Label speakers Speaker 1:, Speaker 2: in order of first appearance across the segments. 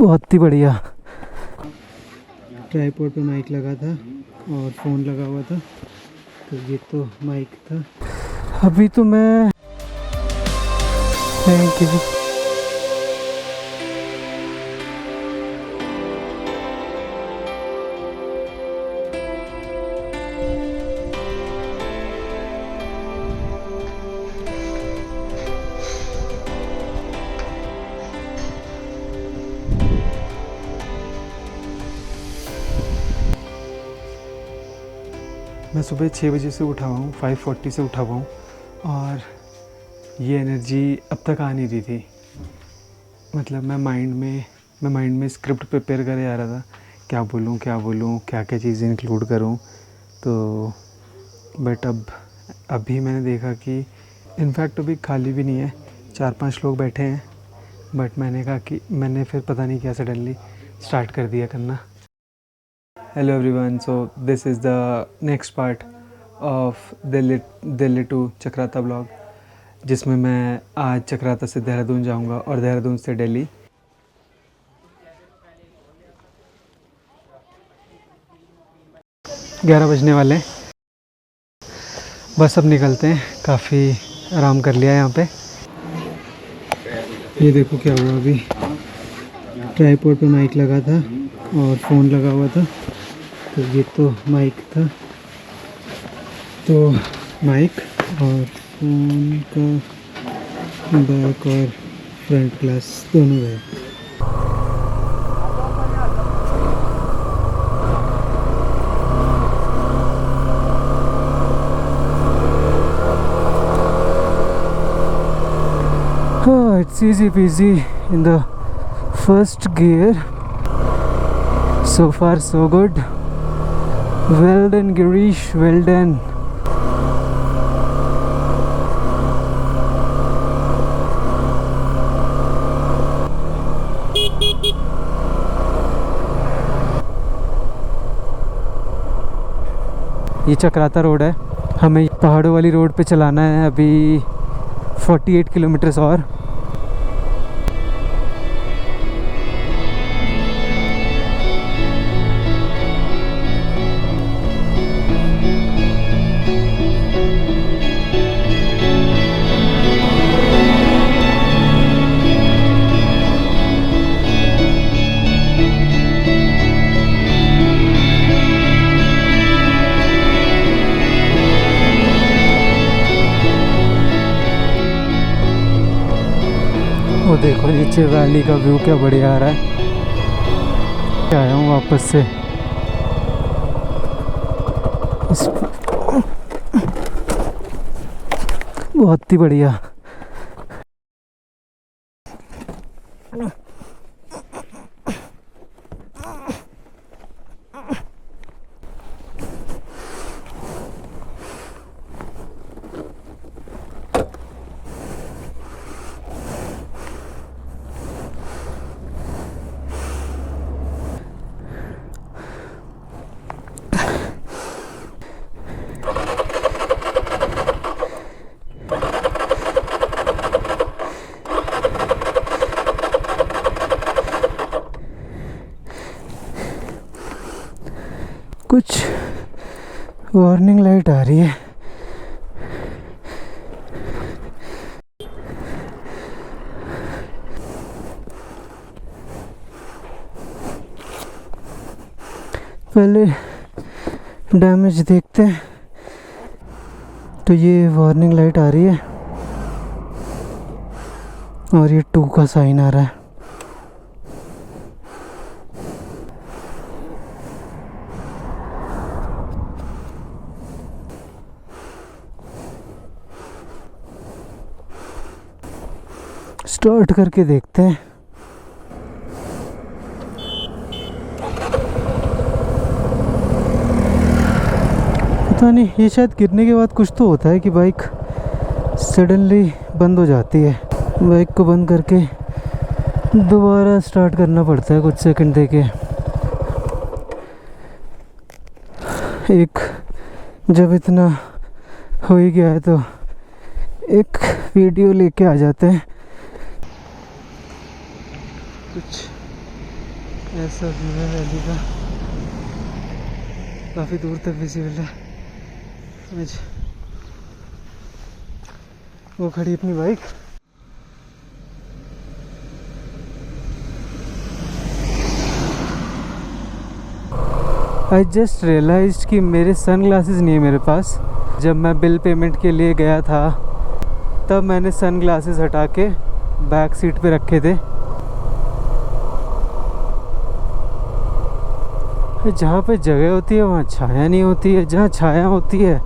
Speaker 1: बहुत ही बढ़िया। ट्राइपॉड पे माइक लगा था और फ़ोन लगा हुआ था, तो ये तो माइक था। अभी तो मैं थैंक यू। मैं सुबह 6 बजे से उठा हुआ हूँ, 5:40 से उठा हुआ हूँ और ये एनर्जी अब तक आ नहीं रही थी। मतलब मैं माइंड में स्क्रिप्ट प्रिपेयर करे आ रहा था, क्या बोलूँ क्या क्या चीज़ें इंक्लूड करूँ। तो बट अभी मैंने देखा कि इनफैक्ट अभी खाली भी नहीं है, 4-5 लोग बैठे हैं। बट मैंने कहा कि मैंने फिर पता नहीं क्या सडनली स्टार्ट कर दिया करना। Hello everyone, so this is the next part of Delhi to Chakrata blog, जिसमें मैं आज चक्राता से देहरादून जाऊंगा और देहरादून से दिल्ली। 11 बजने वाले हैं, बस अब निकलते हैं। काफ़ी आराम कर लिया है यहाँ पे। ये देखो क्या हुआ, अभी ट्राइपॉड पे माइक लगा था और फ़ोन लगा हुआ था, तो ये तो माइक था। तो माइक और फ़ोन का बैक और फ्रंट ग्लास दोनों गए। It's easy peasy in the first gear. So far so good. Well done Girish, well done. ये चक्राता रोड है, हमें पहाड़ों वाली रोड पे चलाना है अभी 48 किलोमीटर्स और। वो देखो नीचे वैली का व्यू क्या बढ़िया आ रहा है। आया हूँ वापस से बहुत ही बढ़िया। कुछ वार्निंग लाइट आ रही है। पहले डैमेज देखते हैं। तो ये वार्निंग लाइट आ रही है और ये 2 का साइन आ रहा है। स्टार्ट करके देखते हैं। पता नहीं, ये शायद गिरने के बाद कुछ तो होता है कि बाइक सडनली बंद हो जाती है। बाइक को बंद करके दोबारा स्टार्ट करना पड़ता है कुछ सेकंड देके। एक जब इतना हो ही गया है तो एक वीडियो लेके आ जाते हैं। कुछ ऐसा व्यू है वैली का, काफ़ी दूर तक विजिबल है। वो खड़ी अपनी बाइक। आई जस्ट रियलाइज्ड कि मेरे सन ग्लासेस नहीं है मेरे पास। जब मैं बिल पेमेंट के लिए गया था तब मैंने सन ग्लासेस हटा के बैक सीट पे रखे थे। जहाँ पे जगह होती है वहाँ छाया नहीं होती है, जहाँ छाया होती है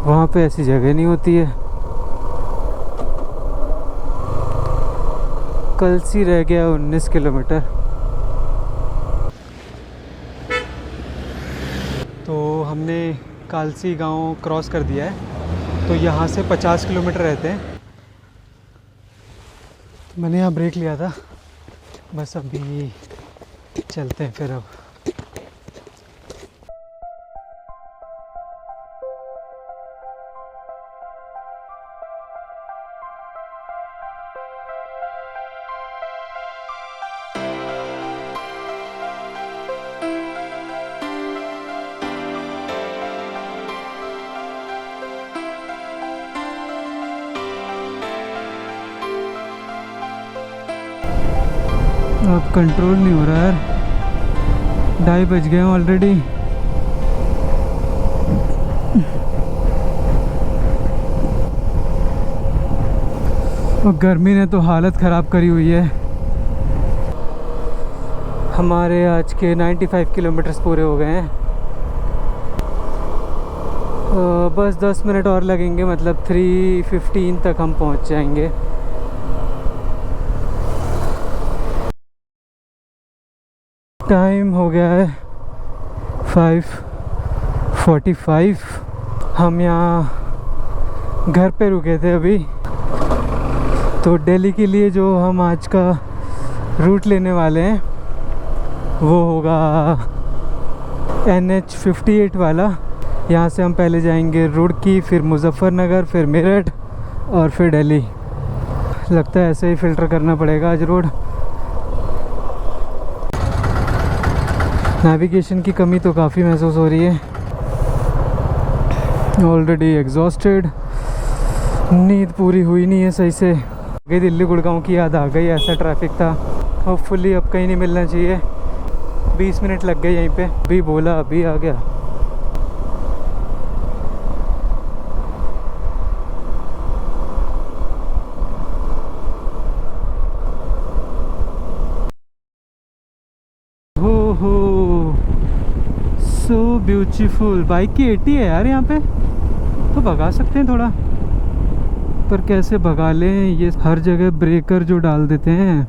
Speaker 1: वहाँ पे ऐसी जगह नहीं होती है। कलसी रह गया 19 किलोमीटर। तो हमने कालसी गांव क्रॉस कर दिया है, तो यहाँ से 50 किलोमीटर रहते हैं। मैंने यहाँ ब्रेक लिया था, बस अभी चलते हैं फिर। अब अब कंट्रोल नहीं हो रहा यार, 2:30 बज गए हैं ऑलरेडी। और गर्मी ने तो हालत ख़राब करी हुई है। हमारे आज के 95 किलोमीटर्स पूरे हो गए हैं। बस 10 मिनट और लगेंगे, मतलब 3:15 तक हम पहुंच जाएंगे। टाइम हो गया है 5:45। हम यहाँ घर पे रुके थे अभी। तो दिल्ली के लिए जो हम आज का रूट लेने वाले हैं वो होगा NH 58 वाला। यहाँ से हम पहले जाएंगे रुड़की, फिर मुजफ्फरनगर, फिर मेरठ और फिर दिल्ली। लगता है ऐसे ही फ़िल्टर करना पड़ेगा आज रोड। नेविगेशन की कमी तो काफ़ी महसूस हो रही है। ऑलरेडी एग्जॉस्टेड, नींद पूरी हुई नहीं है सही से। गई दिल्ली गुड़गांव की याद आ गई, ऐसा ट्रैफिक था। होपफुली अब कहीं नहीं मिलना चाहिए। 20 मिनट लग गए यहीं पे, अभी बोला अभी आ गया। हो सो ब्यूटीफुल। बाइक की 80 है यार यहाँ पे, तो भगा सकते हैं थोड़ा, पर कैसे भगा लें? ये हर जगह ब्रेकर जो डाल देते हैं।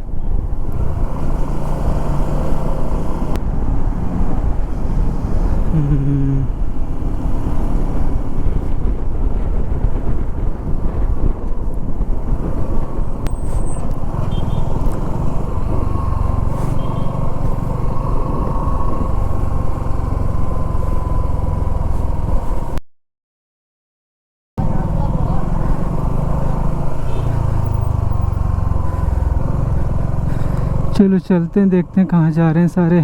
Speaker 1: चलो चलते हैं, देखते हैं कहाँ जा रहे हैं सारे।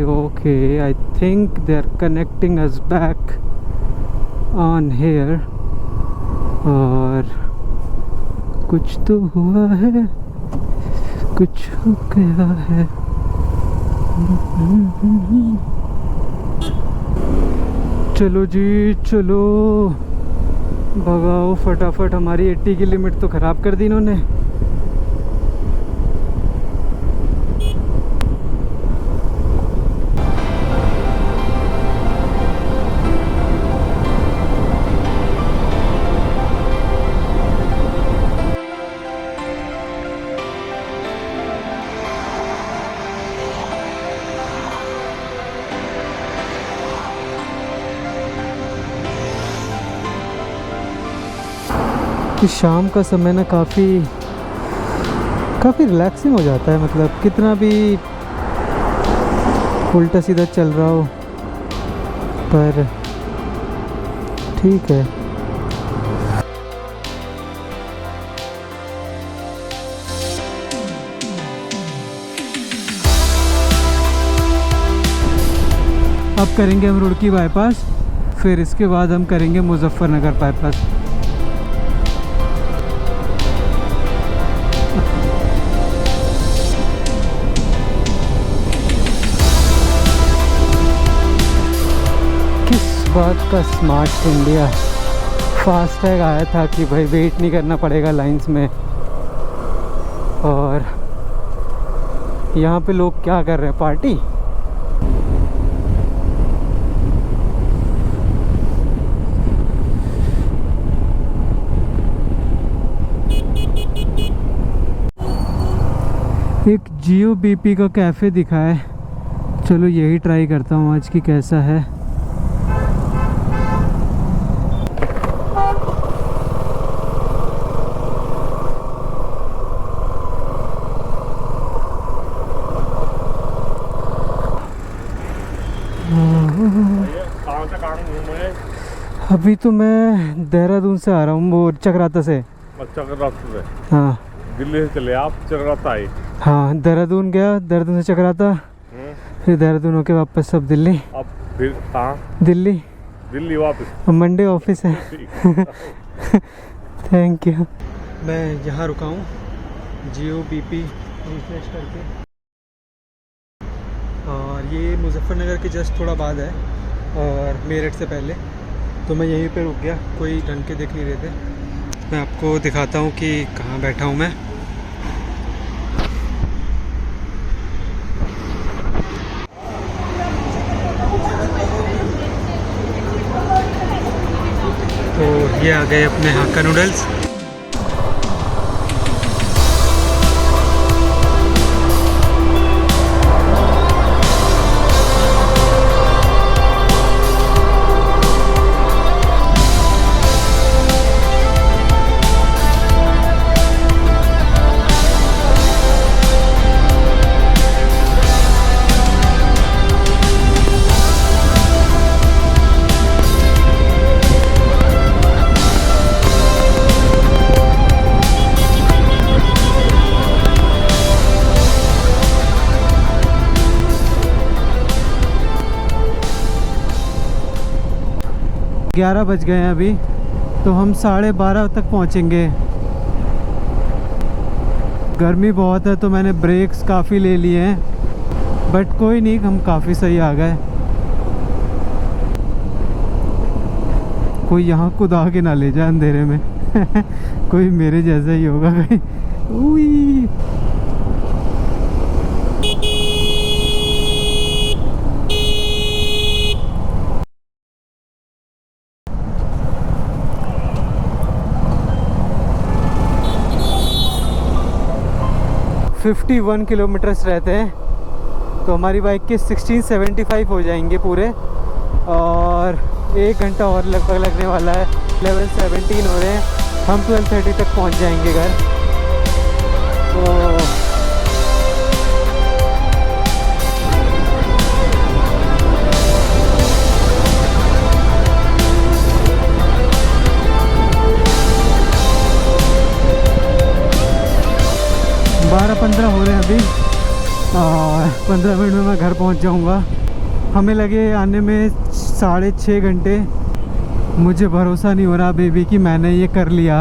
Speaker 1: Okay, I think they are connecting us back on here. और कुछ तो हुआ है, कुछ हो गया है। चलो जी चलो, भगाओ फटाफट। हमारी 80 की लिमिट तो ख़राब कर दी इन्होंने। कि शाम का समय ना काफ़ी रिलैक्सिंग हो जाता है। मतलब कितना भी उल्टा सीधा चल रहा हो, पर ठीक है। अब करेंगे हम रुड़की बाईपास, फिर इसके बाद हम करेंगे मुजफ्फरनगर बाईपास। किस बात का स्मार्ट इंडिया। फास्टैग आया था कि भाई वेट नहीं करना पड़ेगा लाइंस में। और यहाँ पे लोग क्या कर रहे हैं, पार्टी। एक जियो बीपी का कैफ़े दिखा है, चलो यही ट्राई करता हूँ आज की कैसा है। अभी तो मैं देहरादून से आ रहा हूँ, वो चक्राता से।
Speaker 2: चक्राता से?
Speaker 1: हाँ,
Speaker 2: दिल्ली से चले आप, चक्राता आए?
Speaker 1: हाँ, देहरादून गया, देहरादून से चक्राता, फिर देहरादून होके वापस सब दिल्ली।
Speaker 2: अब फिर कहाँ?
Speaker 1: दिल्ली।
Speaker 2: दिल्ली वापस?
Speaker 1: मंडे ऑफिस है। Thank you. मैं यहाँ रुका हूँ जियो बीपी रिफ्रेश करके, और ये मुजफ्फरनगर के जस्ट थोड़ा बाद है और मेरठ से पहले, तो मैं यहीं पे रुक गया। कोई ढंग के देख नहीं रहे थे। मैं आपको दिखाता हूँ कि कहाँ बैठा हूँ मैं। तो ये आ गए अपने हाक्का नूडल्स। ग्यारह बज गए हैं अभी, तो हम 12:30 तक पहुंचेंगे। गर्मी बहुत है तो मैंने ब्रेक्स काफ़ी ले लिए हैं, बट कोई नहीं, हम काफ़ी सही आ गए। कोई यहाँ कुदा के ना ले जाए अंधेरे में। कोई मेरे जैसा ही होगा कहीं। उई। $51 किलोमीटर्स रहते हैं, तो हमारी बाइक के 1675 हो जाएंगे पूरे, और 1 घंटा और लगभग लगने वाला है। लेवल 17 हो रहे हैं, हम 12:30 तक पहुंच जाएंगे घर। तो 12:15 हो रहे हैं अभी, और 15 मिनट में मैं घर पहुंच जाऊंगा। हमें लगे आने में 6.5 घंटे। मुझे भरोसा नहीं हो रहा बेबी कि मैंने ये कर लिया।